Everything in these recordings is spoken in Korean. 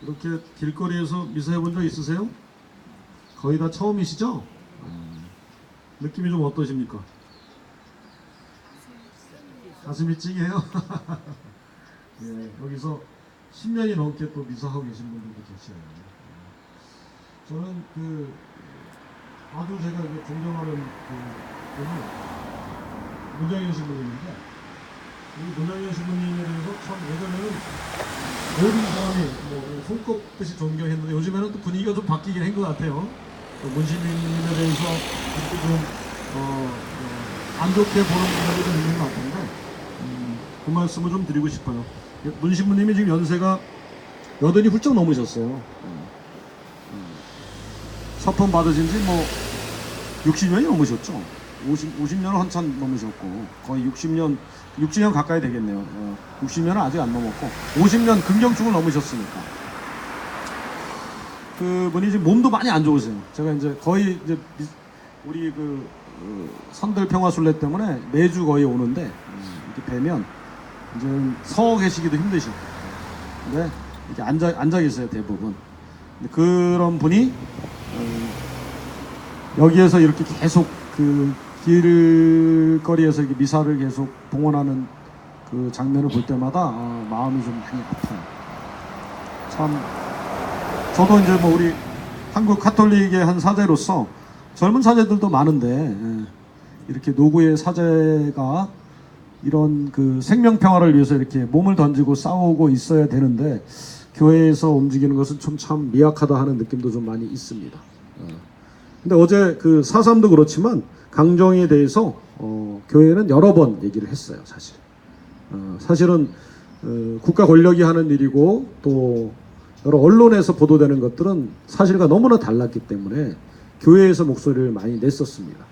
이렇게 길거리에서 미사해 본 적 있으세요? 거의 다 처음이시죠? 느낌이 좀 어떠십니까? 가슴이 찡해요? 예, 여기서 10년이 넘게 또 미사하고 계신 분들도 계시요. 저는 아주 제가 존경하는 분이 문정현 신부님인데, 이 문정현 신부님에 대해서 참 예전에는 모든 사람이 뭐 손꼽듯이 존경했는데 요즘에는 또 분위기가 좀 바뀌긴 한 것 같아요. 문신님에 대해서 이렇게 좀 안 좋게 보는 분들이 좀 있는 것 같은데, 그 말씀을 좀 드리고 싶어요. 문신부님이 지금 연세가 80이 훌쩍 넘으셨어요. 서품 받으신 지 뭐 60년이 넘으셨죠. 50년은 한참 넘으셨고 거의 60년 가까이 되겠네요. 60년은 아직 안 넘었고 50년 긍정축을 넘으셨으니까. 그분이 지금 몸도 많이 안 좋으세요. 제가 이제 거의 이제 우리 선들 평화순례 때문에 매주 거의 오는데 이렇게 뵈면 이제 서 계시기도 힘드시고, 근데 이렇게 앉아 계세요 대부분. 근데 그런 분이 여기에서 이렇게 계속 길거리에서 이렇게 미사를 계속 봉헌하는 그 장면을 볼 때마다 마음이 좀 많이 아파요. 참 저도 이제 뭐 우리 한국 카톨릭의 한 사제로서 젊은 사제들도 많은데 이렇게 노구의 사제가 이런 생명 평화를 위해서 이렇게 몸을 던지고 싸우고 있어야 되는데 교회에서 움직이는 것은 좀 참 미약하다 하는 느낌도 좀 많이 있습니다. 근데 어제 4.3도 그렇지만 강정에 대해서 교회는 여러 번 얘기를 했어요. 사실은 국가 권력이 하는 일이고 또 여러 언론에서 보도되는 것들은 사실과 너무나 달랐기 때문에 교회에서 목소리를 많이 냈었습니다.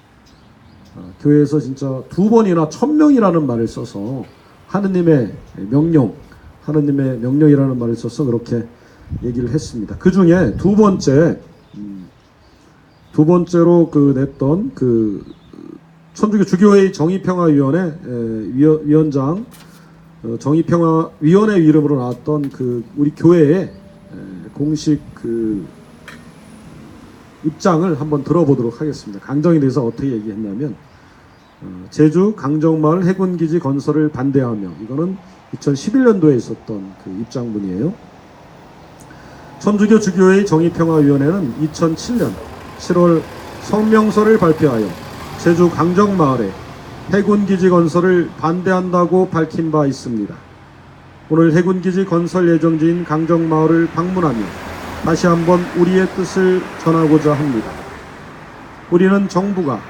교회에서 진짜 2번이나 1000명이라는 말을 써서 하느님의 명령이라는 말을 써서 그렇게 얘기를 했습니다. 그 중에 두 번째로 냈던 천주교 주교회 정의평화위원회 위원장 정의평화위원회 이름으로 나왔던 우리 교회의 공식 입장을 한번 들어보도록 하겠습니다. 강정에 대해서 어떻게 얘기했냐면 제주 강정마을 해군기지 건설을 반대하며, 이거는 2011년도에 있었던 입장문이에요. 천주교 주교회 정의평화위원회는 2007년 7월 성명서를 발표하여 제주 강정마을에 해군기지 건설을 반대한다고 밝힌 바 있습니다. 오늘 해군기지 건설 예정지인 강정마을을 방문하며 다시 한번 우리의 뜻을 전하고자 합니다. 우리는 정부가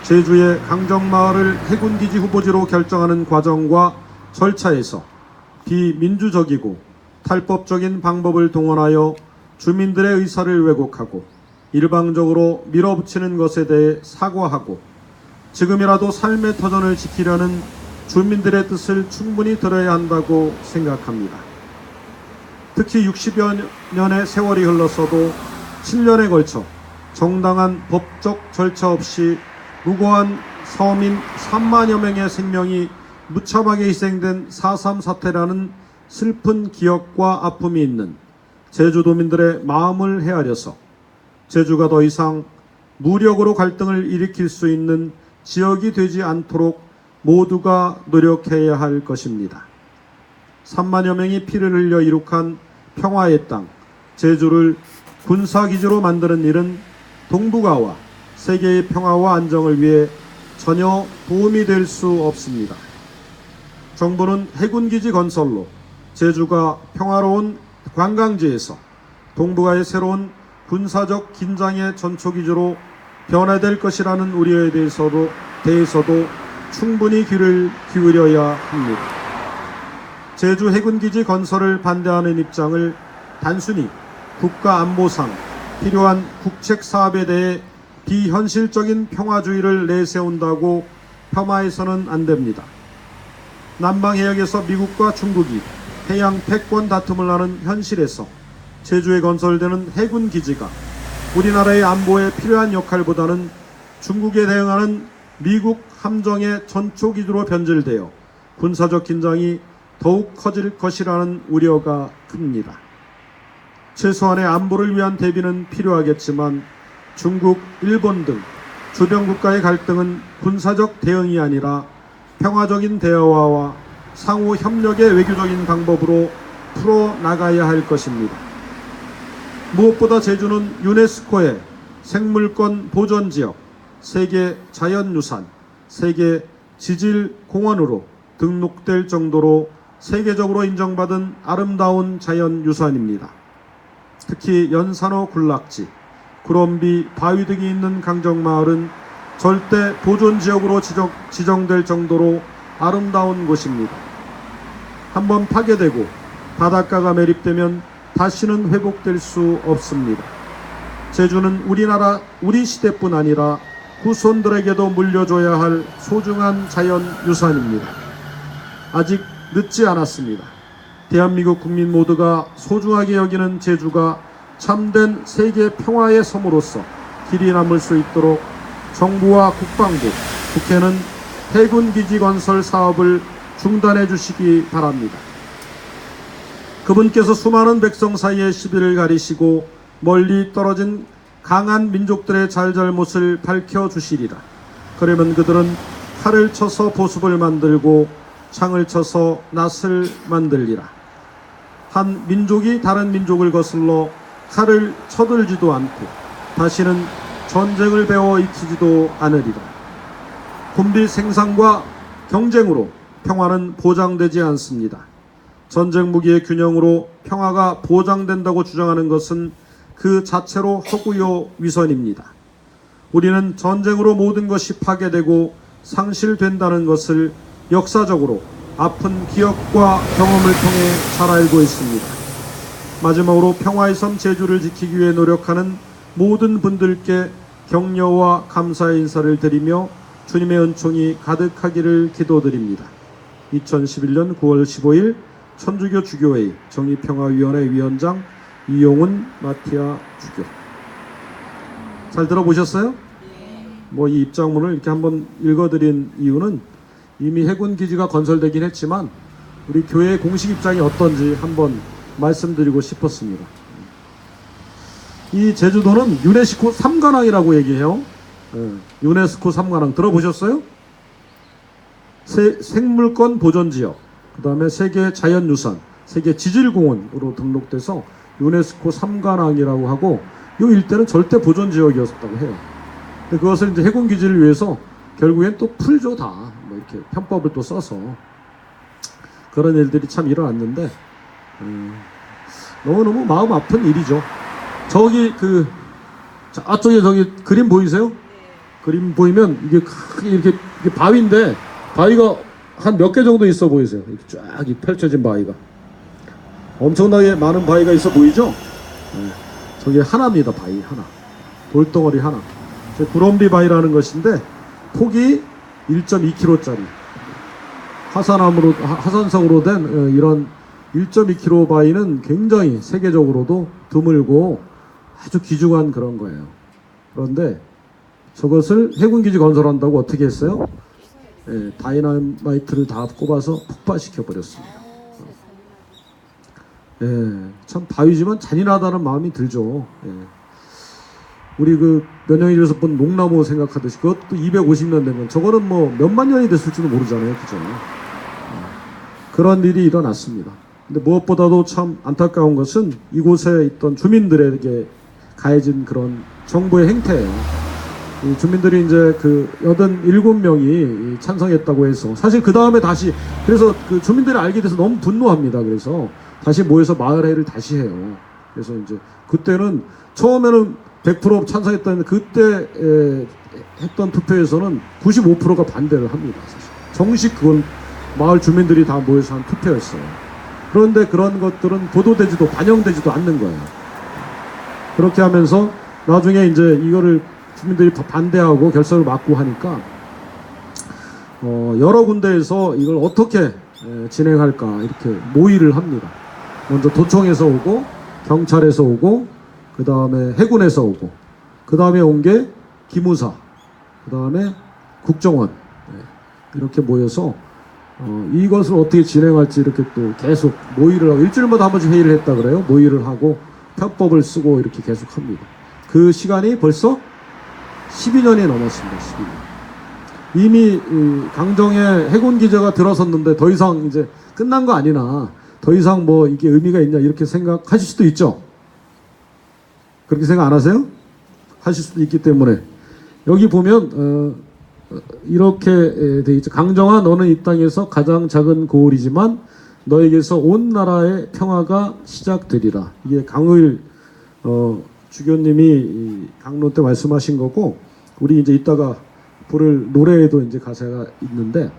제주의 강정마을을 해군기지 후보지로 결정하는 과정과 절차에서 비민주적이고 탈법적인 방법을 동원하여 주민들의 의사를 왜곡하고 일방적으로 밀어붙이는 것에 대해 사과하고, 지금이라도 삶의 터전을 지키려는 주민들의 뜻을 충분히 들어야 한다고 생각합니다. 특히 60여 년의 세월이 흘렀어도 7년에 걸쳐 정당한 법적 절차 없이 무고한 서민 3만여 명의 생명이 무참하게 희생된 4.3 사태라는 슬픈 기억과 아픔이 있는 제주도민들의 마음을 헤아려서 제주가 더 이상 무력으로 갈등을 일으킬 수 있는 지역이 되지 않도록 모두가 노력해야 할 것입니다. 3만여 명이 피를 흘려 이룩한 평화의 땅 제주를 군사기지로 만드는 일은 동북아와 세계의 평화와 안정을 위해 전혀 도움이 될 수 없습니다. 정부는 해군기지 건설로 제주가 평화로운 관광지에서 동북아의 새로운 군사적 긴장의 전초기지로 변화될 것이라는 우려에 대해서도 충분히 귀를 기울여야 합니다. 제주 해군기지 건설을 반대하는 입장을 단순히 국가안보상 필요한 국책사업에 대해 비현실적인 평화주의를 내세운다고 폄하해서는 안 됩니다. 남방해역에서 미국과 중국이 해양 패권 다툼을 하는 현실에서 제주에 건설되는 해군기지가 우리나라의 안보에 필요한 역할보다는 중국에 대응하는 미국 함정의 전초기지로 변질되어 군사적 긴장이 더욱 커질 것이라는 우려가 큽니다. 최소한의 안보를 위한 대비는 필요하겠지만 중국, 일본 등 주변 국가의 갈등은 군사적 대응이 아니라 평화적인 대화와 상호 협력의 외교적인 방법으로 풀어나가야 할 것입니다. 무엇보다 제주는 유네스코의 생물권 보존지역, 세계 자연유산, 세계 지질공원으로 등록될 정도로 세계적으로 인정받은 아름다운 자연유산입니다. 특히 연산호 군락지, 구럼비, 바위 등이 있는 강정마을은 절대 보존지역으로 지정될 정도로 아름다운 곳입니다. 한번 파괴되고 바닷가가 매립되면 다시는 회복될 수 없습니다. 제주는 우리 시대뿐 아니라 후손들에게도 물려줘야 할 소중한 자연유산입니다. 아직 늦지 않았습니다. 대한민국 국민 모두가 소중하게 여기는 제주가 참된 세계 평화의 섬으로서 길이 남을 수 있도록 정부와 국방부, 국회는 해군기지 건설 사업을 중단해 주시기 바랍니다. 그분께서 수많은 백성 사이에 시비를 가리시고 멀리 떨어진 강한 민족들의 잘잘못을 밝혀주시리라. 그러면 그들은 칼을 쳐서 보습을 만들고 창을 쳐서 낫을 만들리라. 한 민족이 다른 민족을 거슬러 칼을 쳐들지도 않고 다시는 전쟁을 배워 익히지도 않으리라. 군비 생산과 경쟁으로 평화는 보장되지 않습니다. 전쟁 무기의 균형으로 평화가 보장된다고 주장하는 것은 그 자체로 허구요 위선입니다. 우리는 전쟁으로 모든 것이 파괴되고 상실된다는 것을 역사적으로 아픈 기억과 경험을 통해 잘 알고 있습니다. 마지막으로 평화의 섬 제주를 지키기 위해 노력하는 모든 분들께 격려와 감사의 인사를 드리며 주님의 은총이 가득하기를 기도드립니다. 2011년 9월 15일 천주교 주교회의 정의평화위원회 위원장 이용훈 마티아 주교. 잘 들어보셨어요? 뭐 이 입장문을 이렇게 한번 읽어드린 이유는 이미 해군기지가 건설되긴 했지만 우리 교회의 공식 입장이 어떤지 한번 말씀드리고 싶었습니다. 이 제주도는 유네스코 3관왕이라고 얘기해요. 유네스코 3관왕 들어보셨어요? 생물권 보존지역, 그 다음에 세계 자연유산, 세계 지질공원으로 등록돼서 유네스코 3관왕이라고 하고 이 일대는 절대 보존지역이었다고 해요. 근데 그것을 이제 해군기지를 위해서 결국엔 또 풀죠 다. 뭐 이렇게 편법을 또 써서 그런 일들이 참 일어났는데 너무너무 마음 아픈 일이죠. 저기 앞쪽에 저기 그림 보이세요? 그림 보이면 이게 크게 이렇게 바위인데 바위가 한 몇 개 정도 있어 보이세요? 이렇게 쫙 펼쳐진 바위가 엄청나게 많은 바위가 있어 보이죠? 저게 하나입니다. 바위 하나, 돌덩어리 하나. 구럼비 바위라는 것인데 폭이 1.2km짜리 화산성으로 된 이런 1.2km 바위는 굉장히 세계적으로도 드물고 아주 귀중한 그런 거예요. 그런데 저것을 해군기지 건설한다고 어떻게 했어요? 다이나마이트를 다 꼽아서 폭발시켜 버렸습니다. 참 바위지만 잔인하다는 마음이 들죠. 우리 몇 년이 돼서 본 농나무 생각하듯이 그것도 250년 된 건 저거는 뭐 몇만 년이 됐을지도 모르잖아요. 그죠? 그런 일이 일어났습니다. 근데 무엇보다도 참 안타까운 것은 이곳에 있던 주민들에게 가해진 그런 정부의 행태예요. 이 주민들이 이제 87명이 찬성했다고 해서 사실 그 다음에 다시 그래서 그 주민들이 알게 돼서 너무 분노합니다. 그래서 다시 모여서 마을회의를 다시 해요. 그래서 이제 그때는 처음에는 100% 찬성했다는데 그때 했던 투표에서는 95%가 반대를 합니다. 사실. 정식 그건 마을 주민들이 다 모여서 한 투표였어요. 그런데 그런 것들은 보도되지도 반영되지도 않는 거예요. 그렇게 하면서 나중에 이제 이거를 주민들이 반대하고 결선을 맞고 하니까 여러 군데에서 이걸 어떻게 진행할까 이렇게 모의를 합니다. 먼저 도청에서 오고 경찰에서 오고 그 다음에 해군에서 오고 그 다음에 온 게 기무사 그 다음에 국정원 이렇게 모여서 이것을 어떻게 진행할지 이렇게 또 계속 모의를 하고 일주일마다 한 번씩 회의를 했다 그래요. 모의를 하고 편법을 쓰고 이렇게 계속합니다. 그 시간이 벌써 12년이 넘었습니다. 12년. 이미 강정에 해군 기지가 들어섰는데 더 이상 이제 끝난 거 아니나, 더 이상 뭐 이게 의미가 있냐 이렇게 생각하실 수도 있죠. 그렇게 생각 안 하세요? 하실 수도 있기 때문에 여기 보면 이렇게 돼 있죠. 강정아, 너는 이 땅에서 가장 작은 고을이지만 너에게서 온 나라의 평화가 시작되리라. 이게 강의일 주교님이 강론 때 말씀하신 거고, 우리 이제 이따가 부를 노래에도 이제 가사가 있는데,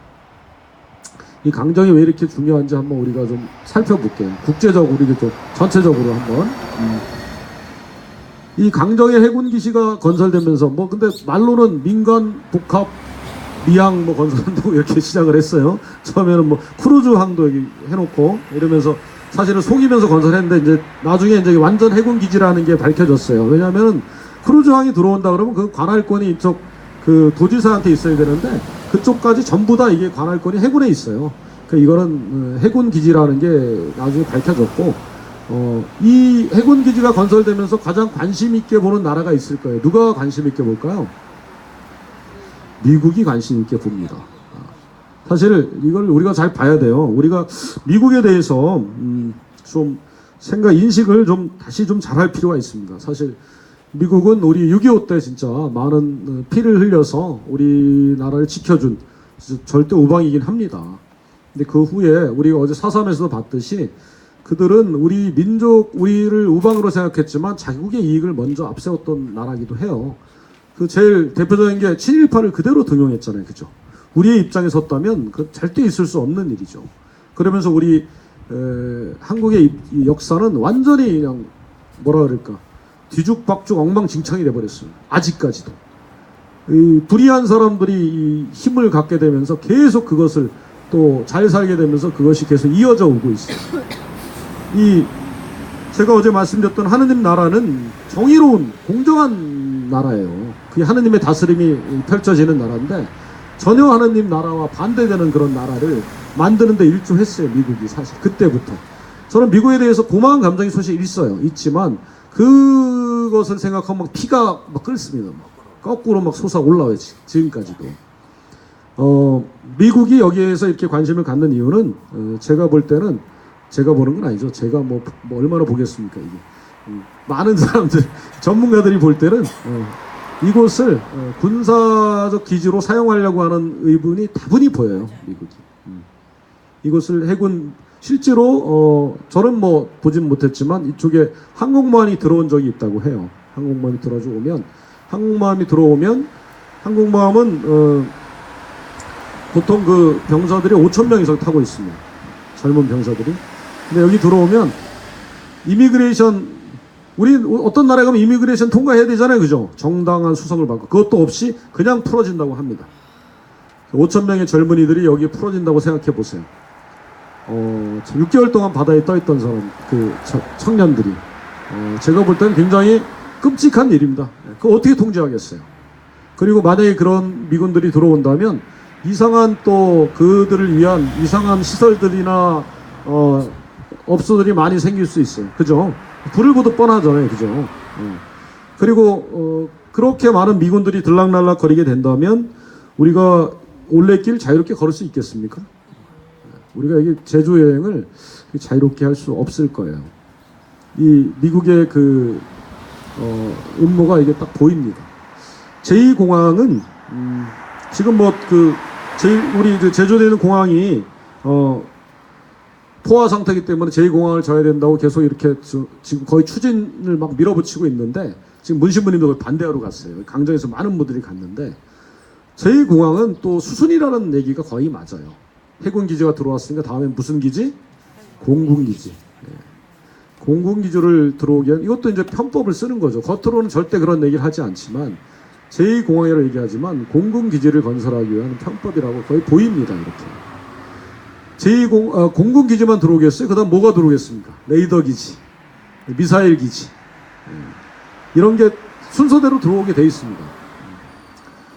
이 강정이 왜 이렇게 중요한지 한번 우리가 좀 살펴볼게요. 국제적으로, 이게 좀 전체적으로 한번. 이 강정의 해군 기지가 건설되면서, 뭐 근데 말로는 민간 복합 미항 뭐 건설한다고 이렇게 시작을 했어요. 처음에는 뭐 크루즈 항도 여기 해놓고 이러면서 사실은 속이면서 건설했는데, 이제 나중에 이제 완전 해군 기지라는 게 밝혀졌어요. 왜냐하면 크루즈 항이 들어온다 그러면 그 관할권이 이쪽 그 도지사한테 있어야 되는데, 그쪽까지 전부 다 이게 관할권이 해군에 있어요. 그러니까 이거는 해군 기지라는 게 나중에 밝혀졌고, 이 해군 기지가 건설되면서 가장 관심 있게 보는 나라가 있을 거예요. 누가 관심 있게 볼까요? 미국이 관심 있게 봅니다. 사실 이걸 우리가 잘 봐야 돼요. 우리가 미국에 대해서 좀 인식을 좀 다시 좀 잘할 필요가 있습니다. 사실 미국은 우리 6.25 때 진짜 많은 피를 흘려서 우리나라를 지켜준 절대 우방이긴 합니다. 근데 그 후에 우리가 어제 4.3에서도 봤듯이 그들은 우리 민족, 우리를 우방으로 생각했지만 자국의 이익을 먼저 앞세웠던 나라기도 해요. 그 제일 대표적인 게 7.18을 그대로 등용했잖아요. 그죠? 우리의 입장에 섰다면 그 절대 있을 수 없는 일이죠. 그러면서 우리 한국의 이 역사는 완전히 그냥 뭐라 그럴까, 뒤죽박죽 엉망진창이 돼버렸어요. 아직까지도. 이 불의한 사람들이 이 힘을 갖게 되면서 계속 그것을 또 잘 살게 되면서 그것이 계속 이어져 오고 있어요. 제가 어제 말씀드렸던 하느님 나라는 정의로운 공정한 나라예요. 그게 하느님의 다스림이 펼쳐지는 나라인데, 전혀 하느님 나라와 반대되는 그런 나라를 만드는데 일조했어요. 미국이. 사실 그때부터 저는 미국에 대해서 고마운 감정이 사실 있지만 그것을 생각하면 막 피가 막 끓습니다. 막 거꾸로 막 솟아 올라와요. 지금까지도. 미국이 여기에서 이렇게 관심을 갖는 이유는 제가 볼 때는, 제가 보는 건 아니죠. 제가 뭐 얼마나 보겠습니까, 이게. 많은 사람들, 전문가들이 볼 때는 이곳을 군사적 기지로 사용하려고 하는 의문이 다분히 보여요, 미국이. 이곳을 해군, 실제로 저는 뭐 보진 못했지만 이쪽에 항공모함이 들어온 적이 있다고 해요. 항공모함이 들어오면 항공모함은 보통 그 병사들이 5,000명 이상 타고 있습니다. 젊은 병사들이. 근데 여기 들어오면 이미그레이션, 우리 어떤 나라에 가면 이미그레이션 통과해야 되잖아요. 그죠? 정당한 수속을 받고. 그것도 없이 그냥 풀어진다고 합니다. 5,000명의 젊은이들이 여기에 풀어진다고 생각해 보세요. 6개월 동안 바다에 떠있던 사람, 청년들이. 제가 볼 때는 굉장히 끔찍한 일입니다. 그거 어떻게 통제하겠어요? 그리고 만약에 그런 미군들이 들어온다면 이상한 또 그들을 위한 이상한 시설들이나 업소들이 많이 생길 수 있어요. 그죠? 불을 보듯 뻔하잖아요. 그죠? 그리고 그렇게 많은 미군들이 들락날락 거리게 된다면 우리가 올레길 자유롭게 걸을 수 있겠습니까? 우리가 이게 제주 여행을 자유롭게 할 수 없을 거예요. 이 미국의 그 음모가 이게 딱 보입니다. 제2공항은 지금 뭐 우리 제주도에 있는 공항이 포화 상태이기 때문에 제2공항을 져야 된다고 계속 이렇게 지금 거의 추진을 막 밀어붙이고 있는데, 지금 문신부님도 그걸 반대하러 갔어요. 강정에서 많은 분들이 갔는데, 제2공항은 또 수순이라는 얘기가 거의 맞아요. 해군 기지가 들어왔으니까 다음엔 무슨 기지? 공군기지. 공군기지를 들어오게 하면, 이것도 이제 편법을 쓰는 거죠. 겉으로는 절대 그런 얘기를 하지 않지만, 제2공항이라고 얘기하지만 공군기지를 건설하기 위한 편법이라고 거의 보입니다. 이렇게. 공군기지만 들어오겠어요? 그 다음 뭐가 들어오겠습니까? 레이더기지, 미사일기지, 이런 게 순서대로 들어오게 돼 있습니다.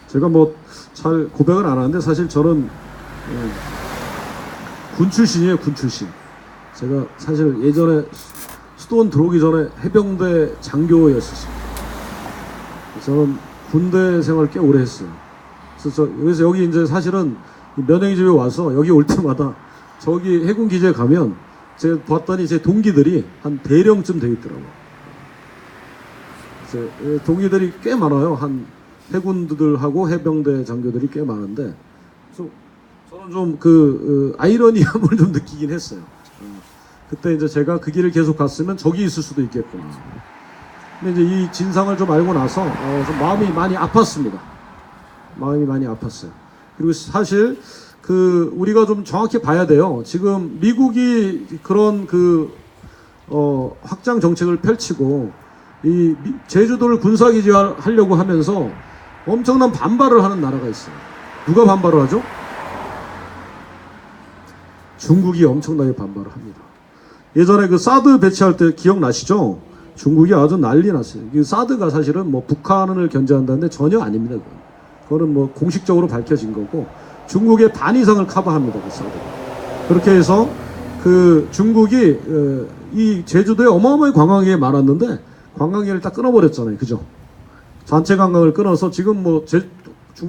제가 뭐 잘 고백을 안 하는데, 사실 저는 군 출신이에요. 군 출신. 제가 사실 예전에 수도원 들어오기 전에 해병대 장교였었어요. 저는 군대 생활 꽤 오래 했어요. 그래서 여기 이제 사실은 면회기 집에 와서 여기 올 때마다 저기 해군 기지에 가면 제가 봤더니 제 동기들이 한 대령쯤 돼 있더라고요. 동기들이 꽤 많아요. 한 해군들하고 해병대 장교들이 꽤 많은데, 그래서 저는 좀 아이러니함을 좀 느끼긴 했어요. 그때 이제 제가 그 길을 계속 갔으면 저기 있을 수도 있겠구나. 근데 이제 이 진상을 좀 알고 나서 좀 마음이 많이 아팠습니다. 마음이 많이 아팠어요. 그리고 사실 우리가 좀 정확히 봐야 돼요. 지금 미국이 그런 확장 정책을 펼치고 이 제주도를 군사기지 하려고 하면서 엄청난 반발을 하는 나라가 있어요. 누가 반발을 하죠? 중국이 엄청나게 반발을 합니다. 예전에 사드 배치할 때 기억나시죠? 중국이 아주 난리 났어요. 사드가 사실은 뭐 북한을 견제한다는데 전혀 아닙니다. 그거는 뭐 공식적으로 밝혀진 거고, 중국의 반 이상을 커버합니다. 그 사드가. 그렇게 해서 중국이 이 제주도에 어마어마한 관광객이 많았는데 관광객을 딱 끊어버렸잖아요. 그죠? 단체 관광을 끊어서 지금 뭐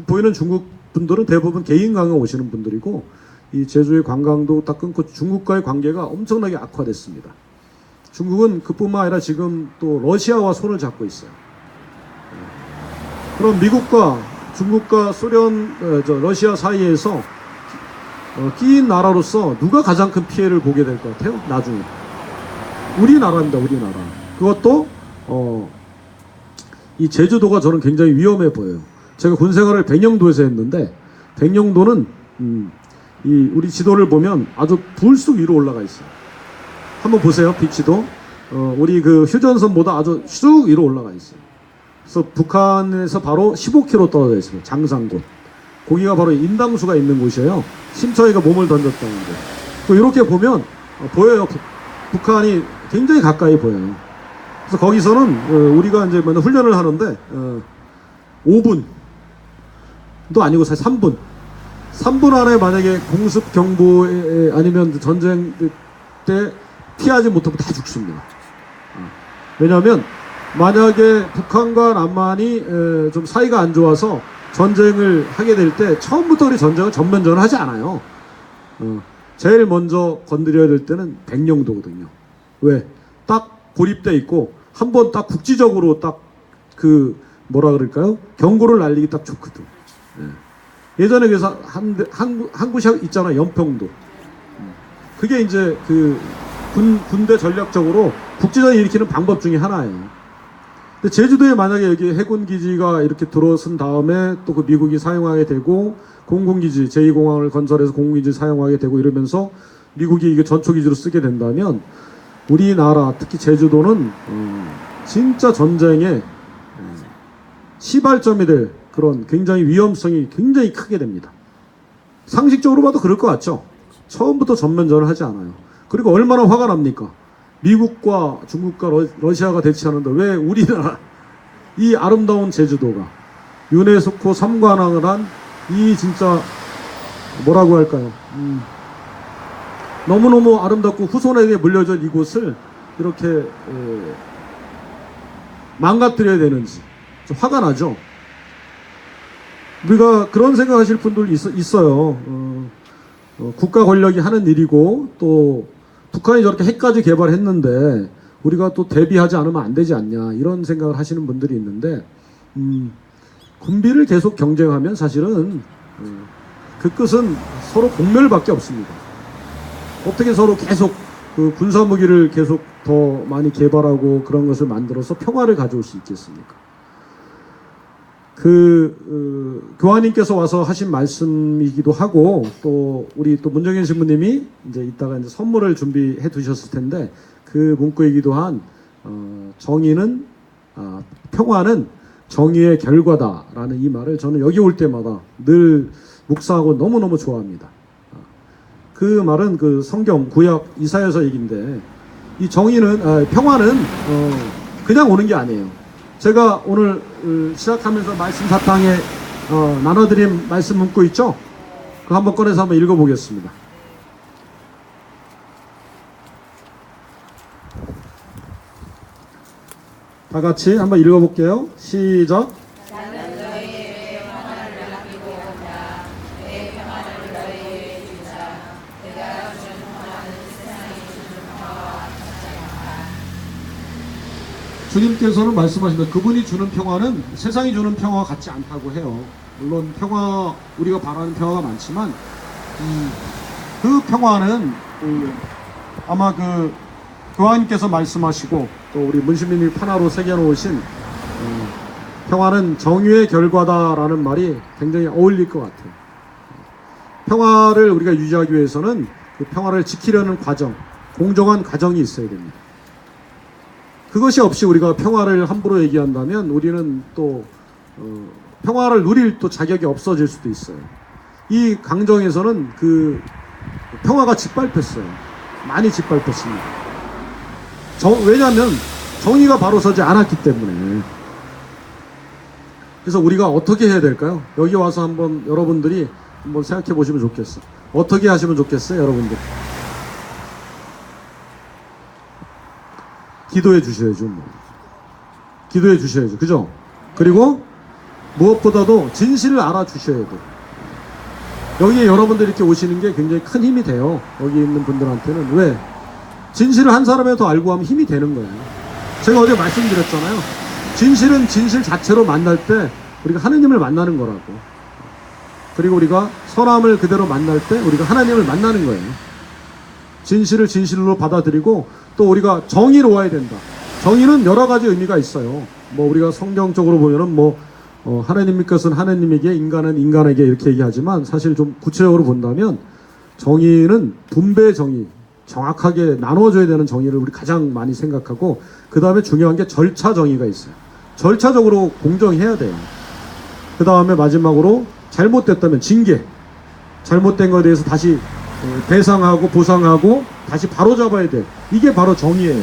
보이는 중국 분들은 대부분 개인 관광 오시는 분들이고, 이 제주의 관광도 딱 끊고 중국과의 관계가 엄청나게 악화됐습니다. 중국은 그뿐만 아니라 지금 또 러시아와 손을 잡고 있어요. 그럼 미국과 중국과 소련, 러시아 사이에서 끼인 나라로서 누가 가장 큰 피해를 보게 될 것 같아요? 나중에 우리나라입니다. 우리나라. 그것도 이 제주도가 저는 굉장히 위험해 보여요. 제가 군 생활을 백령도에서 했는데, 백령도는 우리 지도를 보면 아주 불쑥 위로 올라가 있어요. 한번 보세요. 비치도 우리 휴전선보다 아주 쑥 위로 올라가 있어요. 그래서 북한에서 바로 15km 떨어져 있습니다. 장상곳. 거기가 바로 인당수가 있는 곳이에요. 심처이가 몸을 던졌다는 데. 또 이렇게 보면 보여요. 북한이 굉장히 가까이 보여요. 그래서 거기서는 우리가 이제 맨날 훈련을 하는데 5분도 아니고 사실 3분 안에 만약에 공습 경보에 아니면 전쟁 때 피하지 못하면 다 죽습니다. 왜냐하면 만약에 북한과 남한이 좀 사이가 안 좋아서 전쟁을 하게 될 때 처음부터 우리 전면전을 하지 않아요. 제일 먼저 건드려야 될 때는 백령도거든요. 왜? 딱 고립돼 있고 한번 딱 국지적으로 딱 뭐라 그럴까요? 경고를 날리기 딱 좋거든. 예전에 그래서 한 곳이 있잖아. 연평도. 그게 이제 군대 전략적으로 국지전을 일으키는 방법 중에 하나예요. 근데 제주도에 만약에 여기 해군기지가 이렇게 들어선 다음에 또 미국이 사용하게 되고, 공군기지, 제2공항을 건설해서 공군기지 사용하게 되고 이러면서 미국이 이게 전초기지로 쓰게 된다면, 우리나라, 특히 제주도는 진짜 전쟁의 시발점이 될 그런 굉장히 위험성이 굉장히 크게 됩니다. 상식적으로 봐도 그럴 것 같죠? 처음부터 전면전을 하지 않아요. 그리고 얼마나 화가 납니까? 미국과 중국과 러시아가 대치하는데 왜 우리나라 이 아름다운 제주도가 유네스코 3관왕을 한 이 진짜 뭐라고 할까요? 너무너무 아름답고 후손에게 물려준 이곳을 이렇게 망가뜨려야 되는지 좀 화가 나죠. 우리가 그런 생각하실 분들 있어요. 국가 권력이 하는 일이고, 또 북한이 저렇게 핵까지 개발했는데 우리가 또 대비하지 않으면 안 되지 않냐, 이런 생각을 하시는 분들이 있는데, 군비를 계속 경쟁하면 사실은 그 끝은 서로 공멸밖에 없습니다. 어떻게 서로 계속 군사무기를 계속 더 많이 개발하고 그런 것을 만들어서 평화를 가져올 수 있겠습니까? 교황님께서 와서 하신 말씀이기도 하고, 또 우리 또 문정현 신부님이 이제 이따가 이제 선물을 준비해 두셨을 텐데, 그 문구이기도 한 평화는 정의의 결과다라는 이 말을 저는 여기 올 때마다 늘 묵상하고 너무너무 좋아합니다. 그 말은 성경 구약 이사야서 얘기인데, 이 평화는 그냥 오는 게 아니에요. 제가 오늘 시작하면서 말씀 사탕에 나눠드린 말씀 문구 있죠? 그거 한번 꺼내서 한번 읽어보겠습니다. 다 같이 한번 읽어볼게요. 시작. 주님께서는 말씀하신다. 그분이 주는 평화는 세상이 주는 평화와 같지 않다고 해요. 물론 평화, 우리가 바라는 평화가 많지만 그 평화는 아마 그 교황님께서 말씀하시고 또 우리 문신민이 판화로 새겨놓으신 평화는 정의의 결과다라는 말이 굉장히 어울릴 것 같아요. 평화를 우리가 유지하기 위해서는 그 평화를 지키려는 과정, 공정한 과정이 있어야 됩니다. 그것이 없이 우리가 평화를 함부로 얘기한다면 우리는 또 평화를 누릴 또 자격이 없어질 수도 있어요. 이 강정에서는 그 평화가 짓밟혔어요. 많이 짓밟혔습니다. 왜냐하면 정의가 바로 서지 않았기 때문에. 그래서 우리가 어떻게 해야 될까요? 여기 와서 한번 여러분들이 한번 생각해 보시면 좋겠어요. 어떻게 하시면 좋겠어요, 여러분들? 기도해 주셔야죠. 뭐. 기도해 주셔야죠. 그죠? 그리고 무엇보다도 진실을 알아주셔야 돼요. 여기에 여러분들 이렇게 오시는 게 굉장히 큰 힘이 돼요. 여기 있는 분들한테는. 왜? 진실을 한 사람이 더 알고 하면 힘이 되는 거예요. 제가 어제 말씀드렸잖아요. 진실은 진실 자체로 만날 때 우리가 하느님을 만나는 거라고. 그리고 우리가 선함을 그대로 만날 때 우리가 하나님을 만나는 거예요. 진실을 진실로 받아들이고 또 우리가 정의로워야 된다. 정의는 여러 가지 의미가 있어요. 뭐 우리가 성경적으로 보면은 뭐 하나님의 것은 하나님에게, 인간은 인간에게 이렇게 얘기하지만 사실 좀 구체적으로 본다면 정의는 분배 정의, 정확하게 나눠줘야 되는 정의를 우리 가장 많이 생각하고, 그 다음에 중요한 게 절차 정의가 있어요. 절차적으로 공정해야 돼요. 그 다음에 마지막으로 잘못됐다면 징계, 잘못된 것에 대해서 다시 배상하고 보상하고 다시 바로잡아야 돼. 이게 바로 정의예요.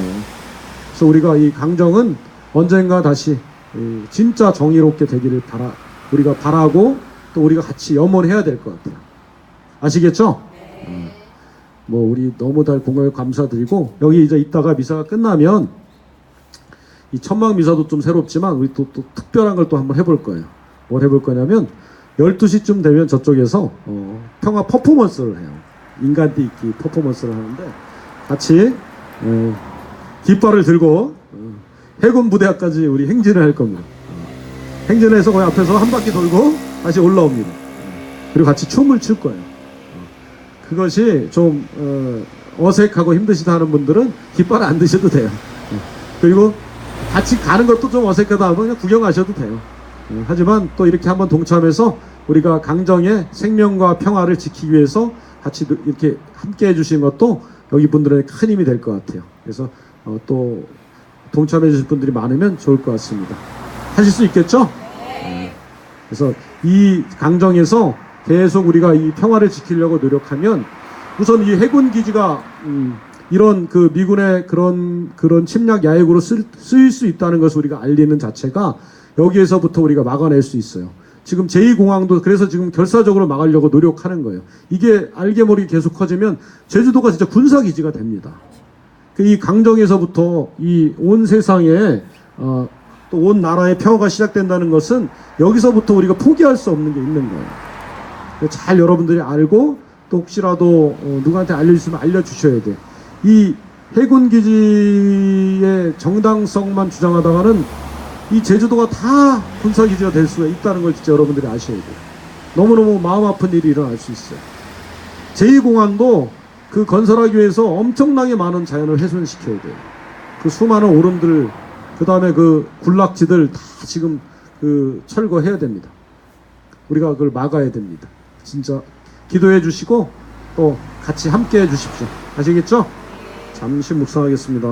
그래서 우리가 이 강정은 언젠가 다시 진짜 정의롭게 되기를 우리가 바라고 또 우리가 같이 염원해야 될 것 같아요. 아시겠죠? 뭐 우리 너무 다 공감에 감사드리고, 여기 이제 이따가 미사가 끝나면 이 천막 미사도 좀 새롭지만 우리 또 특별한 걸 또 한번 해볼 거예요. 뭘 해볼 거냐면 12시쯤 되면 저쪽에서 평화 퍼포먼스를 해요. 인간띠 있기 퍼포먼스를 하는데 같이 깃발을 들고 해군 부대까지 우리 행진을 할 겁니다. 행진을 해서 거기 앞에서 한 바퀴 돌고 다시 올라옵니다. 그리고 같이 춤을 출 거예요. 그것이 좀 어색하고 힘드시다 하는 분들은 깃발 안 드셔도 돼요. 그리고 같이 가는 것도 좀 어색하다 하면 그냥 구경하셔도 돼요. 하지만 또 이렇게 한번 동참해서 우리가 강정의 생명과 평화를 지키기 위해서 같이 이렇게 함께 해주신 것도 여기 분들의 큰 힘이 될 것 같아요. 그래서 또 동참해 주실 분들이 많으면 좋을 것 같습니다. 하실 수 있겠죠? 그래서 이 강정에서 계속 우리가 이 평화를 지키려고 노력하면, 우선 이 해군 기지가 이런 그 미군의 그런 침략 야획으로 쓰일 수 있다는 것을 우리가 알리는 자체가 여기에서부터 우리가 막아낼 수 있어요. 지금 제2공항도 그래서 지금 결사적으로 막으려고 노력하는 거예요. 이게 알게 모르게 계속 커지면 제주도가 진짜 군사기지가 됩니다. 이 강정에서부터 이 온 세상에 또 온 나라의 평화가 시작된다는 것은 여기서부터 우리가 포기할 수 없는 게 있는 거예요. 잘 여러분들이 알고 또 혹시라도 누구한테 알릴 수 있으면 알려주셔야 돼. 이 해군기지의 정당성만 주장하다가는 이 제주도가 다 군사기지가 될 수가 있다는 걸 진짜 여러분들이 아셔야 돼요. 너무너무 마음 아픈 일이 일어날 수 있어요. 제2공항도 그 건설하기 위해서 엄청나게 많은 자연을 훼손시켜야 돼요. 그 수많은 오름들, 그 다음에 그 군락지들 다 지금 그 철거해야 됩니다. 우리가 그걸 막아야 됩니다. 진짜 기도해 주시고 또 같이 함께 해 주십시오. 아시겠죠? 잠시 묵상하겠습니다.